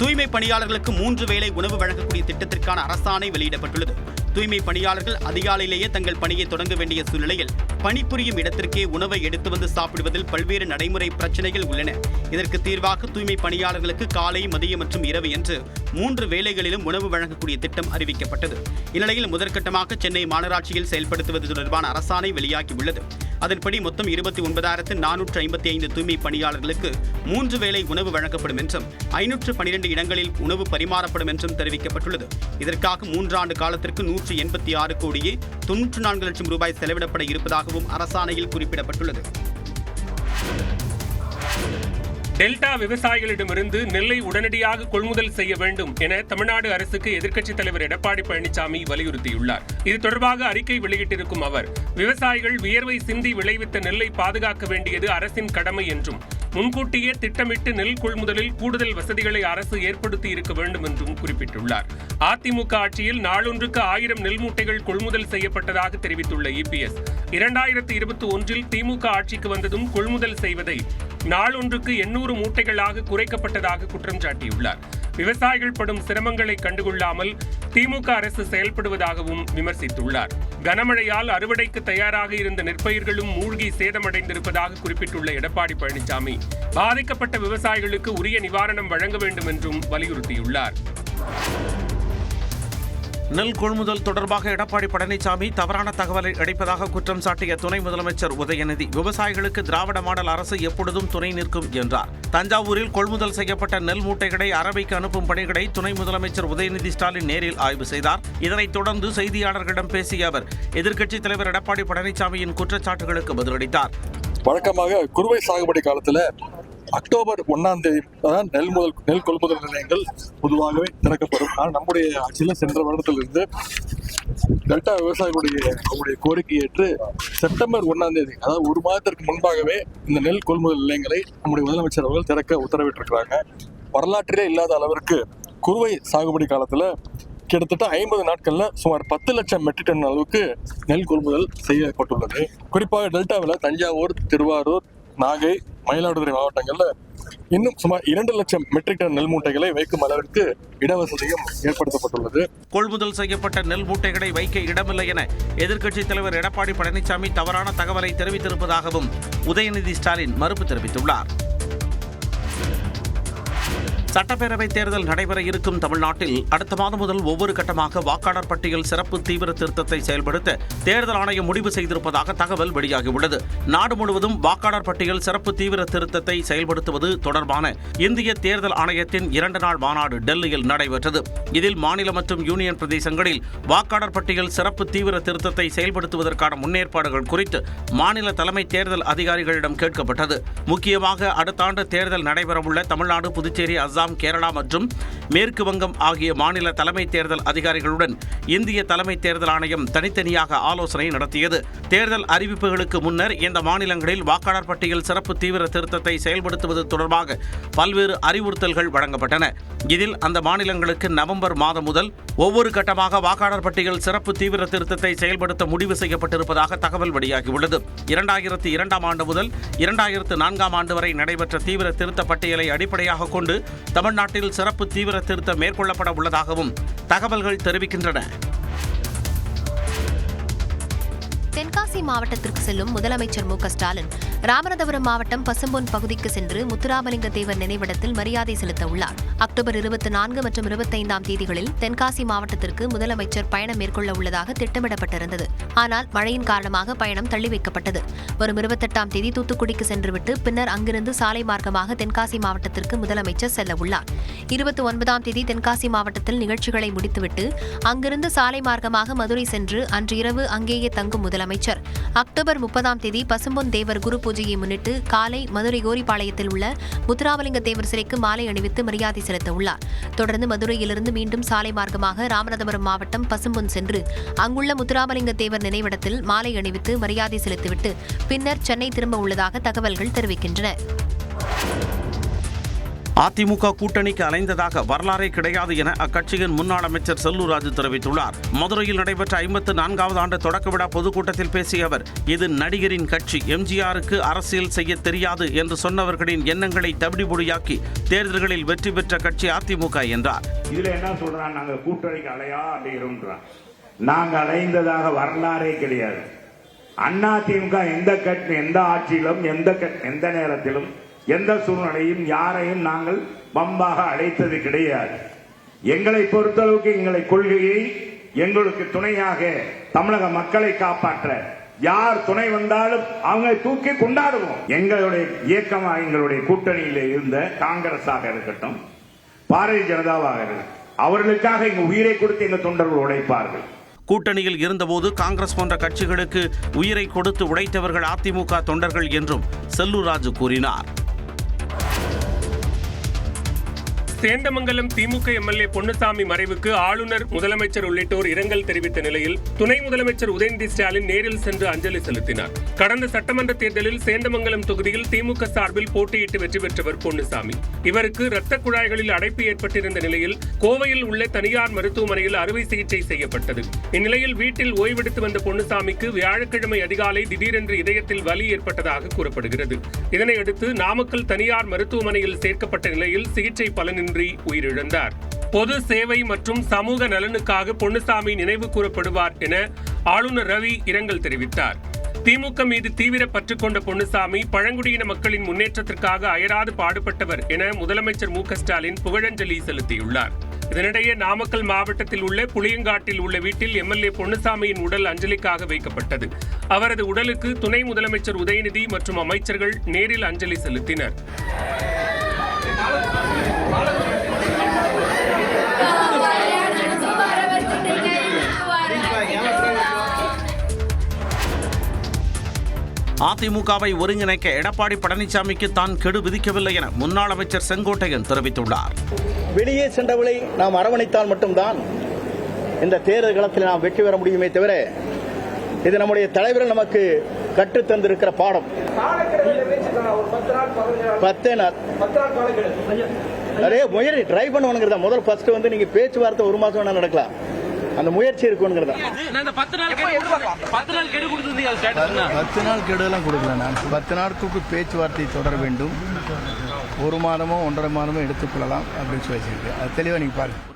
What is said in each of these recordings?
தூய்மை பணியாளர்களுக்கு 3 வேளை உணவு வழங்கக்கூடிய திட்டத்திற்கான அரசாணை வெளியிடப்பட்டுள்ளது. தூய்மை பணியாளர்கள் அதிகாலையிலேயே தங்கள் பணியை தொடங்க வேண்டிய சூழ்நிலையில் பணிபுரியும் இடத்திற்கே உணவை எடுத்து வந்து சாப்பிடுவதில் பல்வேறு நடைமுறை பிரச்சனைகள் உள்ளன. இதற்கு தீர்வாக தூய்மை பணியாளர்களுக்கு காலை, மதியம் மற்றும் இரவு என்று 3 வேளைகளிலும் உணவு வழங்கக்கூடிய திட்டம் அறிவிக்கப்பட்டது. இந்நிலையில் முதற்கட்டமாக சென்னை மாநகராட்சியில் செயல்படுத்துவது தொடர்பான அரசாணை வெளியாகியுள்ளது. அதன்படி மொத்தம் 29,455 தூய்மை பணியாளர்களுக்கு 3 வேளை உணவு வழங்கப்படும் என்றும் 512 இடங்களில் உணவு பரிமாறப்படும் என்றும் தெரிவிக்கப்பட்டுள்ளது. இதற்காக 3 ஆண்டு காலத்திற்கு 186 கோடியே 94 லட்சம் ரூபாய் செலவிடப்பட இருப்பதாகவும் அரசாணையில் குறிப்பிடப்பட்டுள்ளது. டெல்டா விவசாயிகளிடமிருந்து நெல்லை உடனடியாக கொள்முதல் செய்ய வேண்டும் என தமிழ்நாடு அரசுக்கு எதிர்க்கட்சித் தலைவர் எடப்பாடி பழனிசாமி வலியுறுத்தியுள்ளார். இது தொடர்பாக அறிக்கை வெளியிட்டிருக்கும் அவர், விவசாயிகள் வியர்வை சிந்தி விளைவித்த நெல்லை பாதுகாக்க வேண்டியது அரசின் கடமை என்றும், முன்கூட்டியே திட்டமிட்டு நெல் கொள்முதலில் கூடுதல் வசதிகளை அரசு ஏற்படுத்தி இருக்க வேண்டும் என்றும் குறிப்பிட்டுள்ளார். அதிமுக ஆட்சியில் நாளொன்றுக்கு 1000 நெல் மூட்டைகள் கொள்முதல் செய்யப்பட்டதாக தெரிவித்துள்ள இபிஎஸ், 2021 திமுக ஆட்சிக்கு வந்ததும் கொள்முதல் செய்வதை நாளொன்றுக்கு 800 மூட்டைகளாக குறைக்கப்பட்டதாக குற்றம் சாட்டியுள்ளார். விவசாயிகள் படும் சிரமங்களை கண்டுகொள்ளாமல் திமுக அரசு செயல்படுவதாகவும் விமர்சித்துள்ளார். கனமழையால் அறுவடைக்கு தயாராக இருந்த நெற்பயிர்களும் மூழ்கி சேதமடைந்திருப்பதாக குறிப்பிட்டுள்ள எடப்பாடி பழனிசாமி, பாதிக்கப்பட்ட விவசாயிகளுக்கு உரிய நிவாரணம் வழங்க வேண்டும் என்றும் வலியுறுத்தியுள்ளார். நெல் கொள்முதல் தொடர்பாக எடப்பாடி பழனிசாமி தவறான தகவலை அளிப்பதாக குற்றம் சாட்டிய துணை முதலமைச்சர் உதயநிதி, விவசாயிகளுக்கு திராவிட மாடல் அரசு எப்பொழுதும் துணை நிற்கும் என்றார். தஞ்சாவூரில் கொள்முதல் செய்யப்பட்ட நெல் மூட்டைகளை அரவைக்கு அனுப்பும் பணிகளை துணை முதலமைச்சர் உதயநிதி ஸ்டாலின் நேரில் ஆய்வு செய்தார். இதனைத் தொடர்ந்து செய்தியாளர்களிடம் பேசிய அவர், எதிர்க்கட்சித் தலைவர் எடப்பாடி பழனிசாமியின் குற்றச்சாட்டுகளுக்கு பதிலளித்தார். வழக்கமாக குறுவை சாகுபடி காலத்தில் அக்டோபர் 1ஆம் தேதி தான் நெல் கொள்முதல் நிலையங்கள் பொதுவாகவே திறக்கப்படும். ஆனால் நம்முடைய ஆட்சியில் சென்ற வருடத்திலிருந்து டெல்டா விவசாயிகளுடைய கோரிக்கை ஏற்று செப்டம்பர் 1ஆம் தேதி, அதாவது 1 மாதத்திற்கு முன்பாகவே இந்த நெல் கொள்முதல் நிலையங்களை நம்முடைய முதலமைச்சர் அவர்கள் திறக்க உத்தரவிட்டிருக்கிறாங்க. வரலாற்றிலே இல்லாத அளவிற்கு குறுவை சாகுபடி காலத்தில் கிட்டத்தட்ட 50 நாட்கள்ல சுமார் 10 லட்சம் மெட்ரிக் டன் அளவுக்கு நெல் கொள்முதல் செய்யப்பட்டுள்ளது. குறிப்பாக டெல்டாவில் தஞ்சாவூர், திருவாரூர், நாகை, மயிலாடுதுறை மாவட்டங்கள்ல இன்னும் சுமார் 2 லட்சம் மெட்ரிக் டன் நெல் மூட்டைகளை வைக்கும் அளவிற்கு இடவசதியும் ஏற்படுத்தப்பட்டுள்ளது. கொள்முதல் செய்யப்பட்ட நெல் மூட்டைகளை வைக்க இடமில்லை என எதிர்க்கட்சித் தலைவர் எடப்பாடி பழனிசாமி தவறான தகவலை தெரிவித்திருப்பதாகவும் உதயநிதி ஸ்டாலின் மறுப்பு தெரிவித்துள்ளார். சட்டப்பேரவைத் தேர்தல் நடைபெற இருக்கும் தமிழ்நாட்டில் அடுத்த மாதம் முதல் ஒவ்வொரு கட்டமாக வாக்காளர் பட்டியல் சிறப்பு தீவிர திருத்தத்தை செயல்படுத்த தேர்தல் ஆணையம் முடிவு செய்திருப்பதாக தகவல் வெளியாகியுள்ளது. நாடு முழுவதும் வாக்காளர் பட்டியல் சிறப்பு தீவிர திருத்தத்தை செயல்படுத்துவது தொடர்பான இந்திய தேர்தல் ஆணையத்தின் 2 நாள் மாநாடு டெல்லியில் நடைபெற்றது. இதில் மாநில மற்றும் யூனியன் பிரதேசங்களில் வாக்காளர் பட்டியல் சிறப்பு தீவிர திருத்தத்தை செயல்படுத்துவதற்கான முன்னேற்பாடுகள் குறித்து மாநில தலைமை தேர்தல் அதிகாரிகளிடம் கேட்கப்பட்டது. முக்கியமாக அடுத்த ஆண்டு தேர்தல் நடைபெறவுள்ள தமிழ்நாடு, புதுச்சேரி, அஸ்ஸாம், கேரளா மற்றும் மேற்கு வங்கம் ஆகிய மாநில தலைமை தேர்தல் அதிகாரிகளுடன் இந்திய தலைமை தேர்தல் ஆணையம் தனித்தனியாக ஆலோசனை நடத்தியது. தேர்தல் அறிவிப்புகளுக்கு முன்னர் இந்த மாநிலங்களில் வாக்காளர் பட்டியல் சிறப்பு தீவிர திருத்தத்தை செயல்படுத்துவது தொடர்பாக பல்வேறு அறிவுறுத்தல்கள் வழங்கப்பட்டன. இதில் அந்த மாநிலங்களுக்கு நவம்பர் மாதம் முதல் ஒவ்வொரு கட்டமாக வாக்காளர் பட்டியல் சிறப்பு தீவிர திருத்தத்தை செயல்படுத்த முடிவு செய்யப்பட்டிருப்பதாக தகவல் வெளியாகியுள்ளது. 2002ஆம் ஆண்டு முதல் 2004ஆம் ஆண்டு வரை நடைபெற்ற தீவிர திருத்த பட்டியலை அடிப்படையாக கொண்டு தமிழ்நாட்டில் சிறப்பு தீவிர திருத்தம் மேற்கொள்ளப்பட உள்ளதாகவும் தகவல்கள் தெரிவிக்கின்றன. தென்காசி மாவட்டத்திற்கு செல்லும் முதலமைச்சர் மு.க.ஸ்டாலின் ராமநாதபுரம் மாவட்டம் பசும்பொன் பகுதிக்கு சென்று முத்துராமலிங்க தேவர் நினைவிடத்தில் மரியாதை செலுத்த உள்ளார். அக்டோபர் 24 மற்றும் 25ஆம் தேதிகளில் தென்காசி மாவட்டத்திற்கு முதலமைச்சர் பயணம் மேற்கொள்ள உள்ளதாக திட்டமிடப்பட்டிருந்தது. ஆனால் மழையின் காரணமாக பயணம் தள்ளி வைக்கப்பட்டது. வரும் 28ஆம் தேதி தூத்துக்குடிக்கு சென்றுவிட்டு பின்னர் அங்கிருந்து சாலை மார்க்கமாக தென்காசி மாவட்டத்திற்கு முதலமைச்சர் செல்ல உள்ளார். 29ஆம் தேதி தென்காசி மாவட்டத்தில் நிகழ்ச்சிகளை முடித்துவிட்டு அங்கிருந்து சாலை மார்க்கமாக மதுரை சென்று அன்று இரவு அங்கேயே தங்கும் முதலமைச்சர் அக்டோபர் 30ஆம் தேதி பசும்பொன் தேவர் குரு பூஜையை முன்னிட்டு காலை மதுரை கோரிப்பாளையத்தில் உள்ள முத்துராமலிங்க தேவர் சிலைக்கு மாலை அணிவித்து மரியாதை செலுத்த உள்ளார். தொடர்ந்து மதுரையிலிருந்து மீண்டும் சாலை மார்க்கமாக ராமநாதபுரம் மாவட்டம் பசும்பொன் சென்று அங்குள்ள முத்துராமலிங்க தேவர் நினைவிடத்தில் மாலை அணிவித்து மரியாதை செலுத்திவிட்டு பின்னர் சென்னை திரும்ப உள்ளதாக தகவல்கள் தெரிவிக்கின்றன. அதிமுக கூட்டணிக்கு அலைந்ததாக வரலாறே கிடையாது என அக்கட்சியின் முன்னாள் அமைச்சர் செல்லூர் ராஜு தெரிவித்துள்ளார். மதுரையில் நடைபெற்ற 54வது ஆண்டு தொடக்க விழா பொதுக்கூட்டத்தில் பேசிய அவர், இது நடிகரின் கட்சி, எம்ஜிஆருக்கு அரசியல் செய்ய தெரியாது என்று சொன்னவர்களின் எண்ணங்களை தவிடுபொடியாக்கி தேர்தல்களில் வெற்றி பெற்ற கட்சி அதிமுக என்றார். இதுல என்ன சொல்றான், நாங்க கூட்டணிக்கு அலையா அப்படிங்கிறோம். நாங்க அலைந்ததாக வரலாறே கிடையாது. அதிமுக எந்த ஆட்சியிலும் எந்த நேரத்திலும் எந்த சூழ்நிலையும் யாரையும் நாங்கள் பம்பாக அழைத்தது கிடையாது. எங்களை பொறுத்தளவுக்கு எங்களை கொள்கையை எங்களுக்கு துணையாக தமிழக மக்களை காப்பாற்ற யார் துணை வந்தாலும் அவங்க தூக்கி கொண்டாடுவோம். எங்களுடைய இயக்கமாக எங்களுடைய கூட்டணியில் இருந்த காங்கிரஸாக இருக்கட்டும், பாரதிய ஜனதாவாக இருக்கட்டும், அவர்களுக்காக எங்க உயிரை கொடுத்து எங்க தொண்டர்கள் உழைப்பார்கள். கூட்டணியில் இருந்தபோது காங்கிரஸ் போன்ற கட்சிகளுக்கு உயிரை கொடுத்து உழைத்தவர்கள் அதிமுக தொண்டர்கள் என்றும் செல்லூர் ராஜு கூறினார். சேந்தமங்கலம் திமுக எம்எல்ஏ பொன்னுசாமி மறைவுக்கு ஆளுநர், முதலமைச்சர் உள்ளிட்டோர் இரங்கல் தெரிவித்த நிலையில் துணை முதலமைச்சர் உதயநிதி ஸ்டாலின் நேரில் சென்று அஞ்சலி செலுத்தினார். கடந்த சட்டமன்ற தேர்தலில் சேந்தமங்கலம் தொகுதியில் திமுக சார்பில் போட்டியிட்டு வெற்றி பெற்றவர் பொன்னுசாமி. இவருக்கு இரத்த குழாய்களில் அடைப்பு ஏற்பட்டிருந்த நிலையில் கோவையில் உள்ள தனியார் மருத்துவமனையில் அறுவை சிகிச்சை செய்யப்பட்டது. இந்நிலையில் வீட்டில் ஓய்வெடுத்து வந்த பொன்னுசாமிக்கு வியாழக்கிழமை அதிகாலை திடீரென்று இதயத்தில் வலி ஏற்பட்டதாக கூறப்படுகிறது. இதனையடுத்து நாமக்கல் தனியார் மருத்துவமனையில் சேர்க்கப்பட்ட நிலையில் சிகிச்சை பலனின்றி உயிரிழந்தார். பொது சேவை மற்றும் சமூக நலனுக்காக பொன்னுசாமி நினைவு கூறப்படுவார் என ஆளுநர் ரவி இரங்கல் தெரிவித்தார். திமுக மீது தீவிர பற்று கொண்ட பொன்னுசாமி பழங்குடியின மக்களின் முன்னேற்றத்திற்காக அயராது பாடுபட்டவர் என முதலமைச்சர் மு க ஸ்டாலின் புகழஞ்சலி செலுத்தியுள்ளார். இதனிடையே நாமக்கல் மாவட்டத்தில் உள்ள புளியங்காட்டில் உள்ள வீட்டில் எம்எல்ஏ பொன்னுசாமியின் உடல் அஞ்சலிக்காக வைக்கப்பட்டது. அவரது உடலுக்கு துணை முதலமைச்சர் உதயநிதி மற்றும் அமைச்சர்கள் நேரில் அஞ்சலி செலுத்தினர். அதிமுகவை ஒருங்கிணைக்க எடப்பாடி பழனிசாமிக்கு தான் கெடு விதிக்கவில்லை என முன்னாள் அமைச்சர் செங்கோட்டையன் தெரிவித்துள்ளார். வெளியே சென்றவளை நாம் அரவணைத்தால் மட்டும்தான் இந்த தேர்தல் களத்தில் நாம் வெற்றி பெற முடியுமே தவிர, இது நம்முடைய தலைவர்கள் நமக்கு கற்றுத் தந்திருக்கிற பாடம். 10 நாள் முயற்சி ட்ரை பண்ணுவானுங்கிறதா. முதல் ஃபர்ஸ்ட் வந்து நீங்க பேச்சுவார்த்தை 1 மாசம் வேணா நடக்கலாம், அந்த முயற்சி இருக்குங்கிறதா. 10 நாள் கெடுலாம் கொடுக்கல. நான் 10 நாட்களுக்கு பேச்சுவார்த்தை தொடர வேண்டும். 1 மாதமோ 1.5 மாதமோ எடுத்துக்கொள்ளலாம் அப்படின்னு சொல்லியிருக்கேன். அது தெளிவாக நீங்க பாருங்க.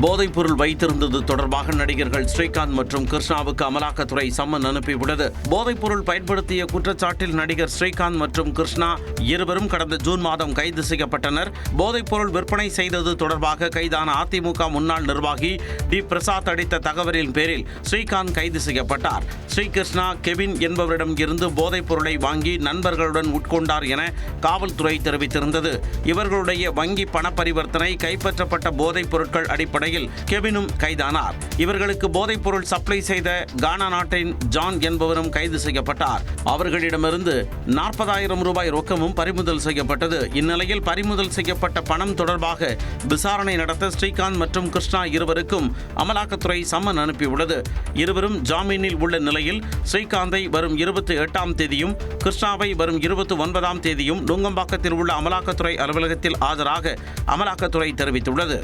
போதைப்பொருள் வைத்திருந்தது தொடர்பாக நடிகர்கள் ஸ்ரீகாந்த் மற்றும் கிருஷ்ணாவுக்கு அமலாக்கத்துறை சம்மன் அனுப்பியுள்ளது. போதைப்பொருள் பயன்படுத்திய குற்றச்சாட்டில் நடிகர் ஸ்ரீகாந்த் மற்றும் கிருஷ்ணா இருவரும் கடந்த ஜூன் மாதம் கைது செய்யப்பட்டனர். போதைப்பொருள் விற்பனை செய்தது தொடர்பாக கைதான அதிமுக முன்னாள் நிர்வாகி டி பிரசாத் அளித்த தகவலின் பேரில் ஸ்ரீகாந்த் கைது செய்யப்பட்டார். ஸ்ரீகிருஷ்ணா கெவின் என்பவரிடம் இருந்து போதைப்பொருளை வாங்கி நண்பர்களுடன் உட்கொண்டார் என காவல்துறை தெரிவித்திருந்தது. இவர்களுடைய வங்கி பண பரிவர்த்தனை, கைப்பற்றப்பட்ட போதைப் பொருட்கள் அடிப்படையில் கெவினும் கைதானார். இவர்களுக்கு போதைப் பொருள் சப்ளை செய்த கானா நாட்டின் ஜான் என்பவரும் கைது செய்யப்பட்டார். அவர்களிடமிருந்து 40,000 ரூபாய் ரொக்கமும் பறிமுதல் செய்யப்பட்டது. இந்நிலையில் பறிமுதல் செய்யப்பட்ட பணம் தொடர்பாக விசாரணை நடத்த ஸ்ரீகாந்த் மற்றும் கிருஷ்ணா இருவருக்கும் அமலாக்கத்துறை சம்மன் அனுப்பியுள்ளது. இருவரும் ஜாமீனில் உள்ள நிலையில் ஸ்ரீகாந்தை வரும் 28ஆம் தேதியும் கிருஷ்ணாவை வரும் 29ஆம் தேதியும் நுங்கம்பாக்கத்தில் உள்ள அமலாக்கத்துறை அலுவலகத்தில் ஆஜராக அமலாக்கத்துறை தெரிவித்துள்ளது.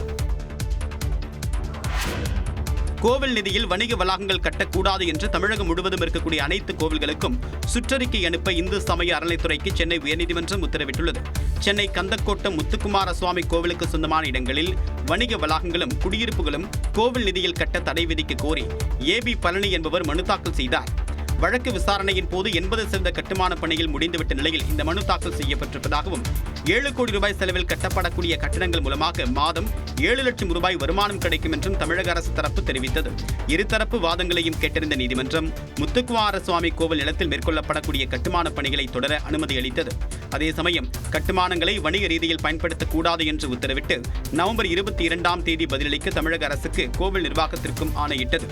கோவில் நிதியில் வணிக வளாகங்கள் கட்டக்கூடாது என்று தமிழகம் முழுவதும் இருக்கக்கூடிய அனைத்து கோவில்களுக்கும் சுற்றறிக்கை அனுப்ப இந்து சமய அறநிலைத்துறைக்கு சென்னை உயர்நீதிமன்றம் உத்தரவிட்டுள்ளது. சென்னை கந்தக்கோட்டம் முத்துக்குமார சுவாமி கோவிலுக்கு சொந்தமான இடங்களில் வணிக வளாகங்களும் குடியிருப்புகளும் கோவில் நிதியில் கட்ட தடை விதிக்க கோரி ஏபி பழனி என்பவர் மனு தாக்கல் செய்தார். வழக்கு விசாரணையின் போது 80% கட்டுமான பணியில் முடிந்துவிட்ட நிலையில் இந்த மனு தாக்கல் செய்யப்பட்டிருப்பதாகவும் 7 கோடி ரூபாய் செலவில் கட்டப்படக்கூடிய கட்டடங்கள் மூலமாக மாதம் 7 லட்சம் ரூபாய் வருமானம் கிடைக்கும் என்றும் தமிழக அரசு தரப்பு தெரிவித்தது. இருதரப்பு வாதங்களையும் கேட்டறிந்த நீதிமன்றம் முத்துக்குமார சுவாமி கோவில் நிலத்தில் மேற்கொள்ளப்படக்கூடிய கட்டுமான பணிகளை தொடர அனுமதி அளித்தது. அதே சமயம் கட்டுமானங்களை வணிக ரீதியில் பயன்படுத்தக்கூடாது என்று உத்தரவிட்டு நவம்பர் 22ஆம் தேதி பதிலளிக்க தமிழக அரசுக்கு கோவில் நிர்வாகத்திற்கும் ஆணையிட்டது.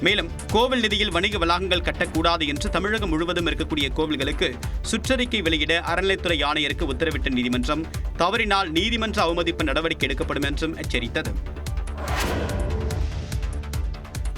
மேலும் கோவில் நிதியில் வணிக வளாகங்கள் கட்டக்கூடாது என்று தமிழகம் முழுவதும் இருக்கக்கூடிய கோவில்களுக்கு சுற்றறிக்கை வெளியிட அறநிலைத்துறை ஆணையருக்கு உத்தரவிட்ட நீதிமன்றம் தவறினால் நீதிமன்ற அவமதிப்பு நடவடிக்கை எடுக்கப்படும் என்றும் எச்சரித்தது.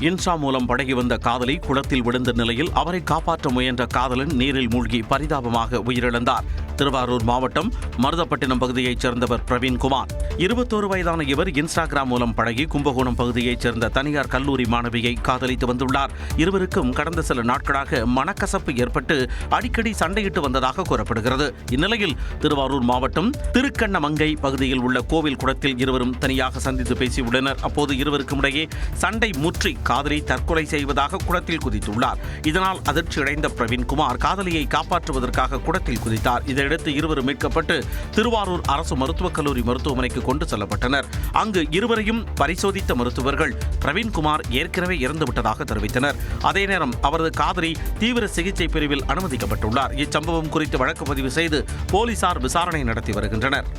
இன்ஸ்டா மூலம் பழகி வந்த காதலி குளத்தில் விழுந்த நிலையில் அவரை காப்பாற்ற முயன்ற காதலன் நீரில் மூழ்கி பரிதாபமாக உயிரிழந்தார். திருவாரூர் மாவட்டம் மருதப்பட்டினம் பகுதியைச் சேர்ந்தவர் பிரவீன்குமார். 21 வயதான இவர் இன்ஸ்டாகிராம் மூலம் பழகி கும்பகோணம் பகுதியைச் சேர்ந்த தனியார் கல்லூரி மாணவியை காதலித்து வந்துள்ளார். இருவருக்கும் கடந்த சில நாட்களாக மனக்கசப்பு ஏற்பட்டு அடிக்கடி சண்டையிட்டு வந்ததாக கூறப்படுகிறது. இந்நிலையில் திருவாரூர் மாவட்டம் திருக்கண்ணமங்கை பகுதியில் உள்ள கோவில் குளத்தில் இருவரும் தனியாக சந்தித்து பேசியுள்ளனர். அப்போது இருவருக்கும் இடையே சண்டை முற்றி காதலி தற்கொலை செய்வதாக குளத்தில் குதித்துள்ளார். இதனால் அதிர்ச்சியடைந்த பிரவீன்குமார் காதலியை காப்பாற்றுவதற்காக குளத்தில் குதித்தார். இதையடுத்து இருவரும் மீட்கப்பட்டு திருவாரூர் அரசு மருத்துவக் கல்லூரி மருத்துவமனைக்கு கொண்டு செல்லப்பட்டனர். அங்கு இருவரையும் பரிசோதித்த மருத்துவர்கள் பிரவீன்குமார் ஏற்கனவே இறந்துவிட்டதாக தெரிவித்தனர். அதே நேரம் அவரது காதலி தீவிர சிகிச்சை பிரிவில் அனுமதிக்கப்பட்டுள்ளார். இச்சம்பவம் குறித்து வழக்கு பதிவு செய்து போலீசார் விசாரணை நடத்தி வருகின்றனர்.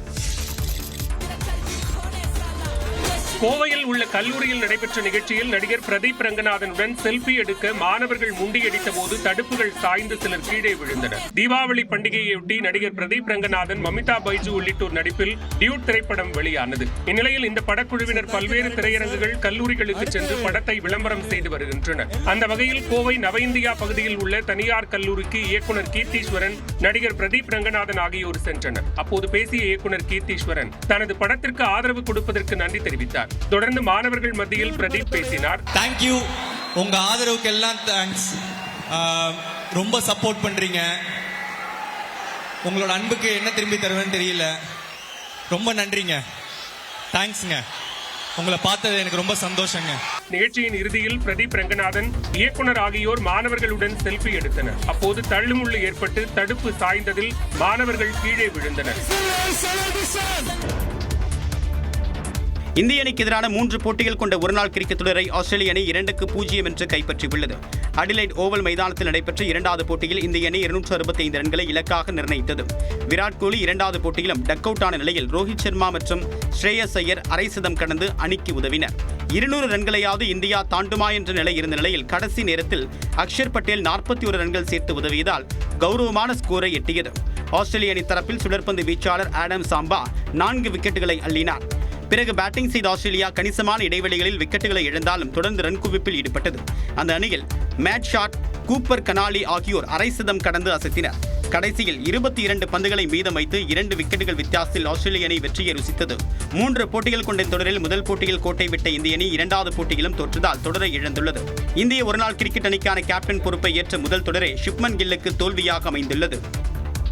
கோவையில் உள்ள கல்லூரியில் நடைபெற்ற நிகழ்ச்சியில் நடிகர் பிரதீப் ரங்கநாதனுடன் செல்ஃபி எடுக்க மாணவர்கள் முண்டியடித்த போது தடுப்புகள் சாய்ந்து சிலர் கீழே விழுந்தனர். தீபாவளி பண்டிகையொட்டி நடிகர் பிரதீப் ரங்கநாதன், மமிதா பைஜு உள்ளிட்டோர் நடிப்பில் டியூட் திரைப்படம் வெளியானது. இந்நிலையில் இந்த படக்குழுவினர் பல்வேறு திரையரங்குகள், கல்லூரிகளுக்கு சென்று படத்தை விளம்பரம் செய்து வருகின்றனர். அந்த வகையில் கோவை நவ இந்தியா பகுதியில் உள்ள தனியார் கல்லூரிக்கு இயக்குனர் கீர்த்தீஸ்வரன், நடிகர் பிரதீப் ரங்கநாதன் ஆகியோர் சென்றனர். அப்போது பேசிய இயக்குனர் கீர்த்தீஸ்வரன் தனது படத்திற்கு ஆதரவு கொடுப்பதற்கு நன்றி தெரிவித்தார். தொடர்ந்து மாணவர்கள் மத்தியில் பிரதீப் பேசினார். தேங்க்யூ, உங்க ஆதரவுக்கு எல்லாம் தேங்க்ஸ். ரொம்ப சப்போர்ட் பண்றீங்க. உங்களோட அன்புக்கு என்ன திரும்பி தருவேன்னு தெரியல. ரொம்ப நன்றிங்க, தேங்க்ஸ்ங்க. உங்களை பார்த்தது எனக்கு ரொம்ப சந்தோஷங்க. நிகழ்ச்சியின் இறுதியில் பிரதீப் ரங்கநாதன், இயக்குனர் ஆகியோர் மாணவர்களுடன் செல்ஃபி எடுத்தனர். அப்போது தள்ளுமுள்ளு ஏற்பட்டு தடுப்பு சாய்ந்ததில் மாணவர்கள் கீழே விழுந்தனர். இந்திய அணிக்கு எதிரான 3 போட்டிகள் கொண்ட ஒருநாள் கிரிக்கெட் தொடரை ஆஸ்திரேலிய அணி 2-0 என்று கைப்பற்றியுள்ளது. அடிலைட் ஓவல் மைதானத்தில் நடைபெற்ற 2வது போட்டியில் இந்திய அணி 265 ரன்களை இலக்காக நிர்ணயித்தது. விராட் கோலி 2வது போட்டியிலும் டக் அவுட் ஆன நிலையில் ரோஹித் சர்மா மற்றும் ஸ்ரேயஸ் ஐயர் அரை சதம் கடந்து அணிக்கு உதவினர். 200 ரன்களையாவது இந்தியா தாண்டுமா என்ற நிலை இருந்த நிலையில் கடைசி நேரத்தில் அக்ஷர் பட்டேல் 41 ரன்கள் சேர்த்து உதவியதால் கௌரவமான ஸ்கோரை எட்டியது. ஆஸ்திரேலிய அணி தரப்பில் சுழற்பந்து வீச்சாளர் ஆடம் சாம்பா 4 விக்கெட்டுகளை அள்ளினார். பிறகு பேட்டிங் செய்த ஆஸ்திரேலியா கணிசமான இடைவெளிகளில் விக்கெட்டுகளை இழந்தாலும் தொடர்ந்து ரன் குவிப்பில் ஈடுபட்டது. அந்த அணியில் மேட் ஷாட், கூப்பர் கனாலி ஆகியோர் அரை சதம் கடந்து அசத்தினர். கடைசியில் 22 பந்துகளை மீதம் வைத்து 2 விக்கெட்டுகள் வித்தியாசத்தில் ஆஸ்திரேலிய அணி வெற்றியை ருசித்தது. 3 போட்டிகள் கொண்ட தொடரில் முதல் போட்டியில் கோட்டை விட்ட இந்திய அணி 2வது போட்டியிலும் தோற்றதால் தொடரை இழந்துள்ளது. இந்திய ஒருநாள் கிரிக்கெட் அணிக்கான கேப்டன் பொறுப்பை ஏற்ற முதல் தொடரே சுப்மன் கில்லுக்கு தோல்வியாக அமைந்துள்ளது.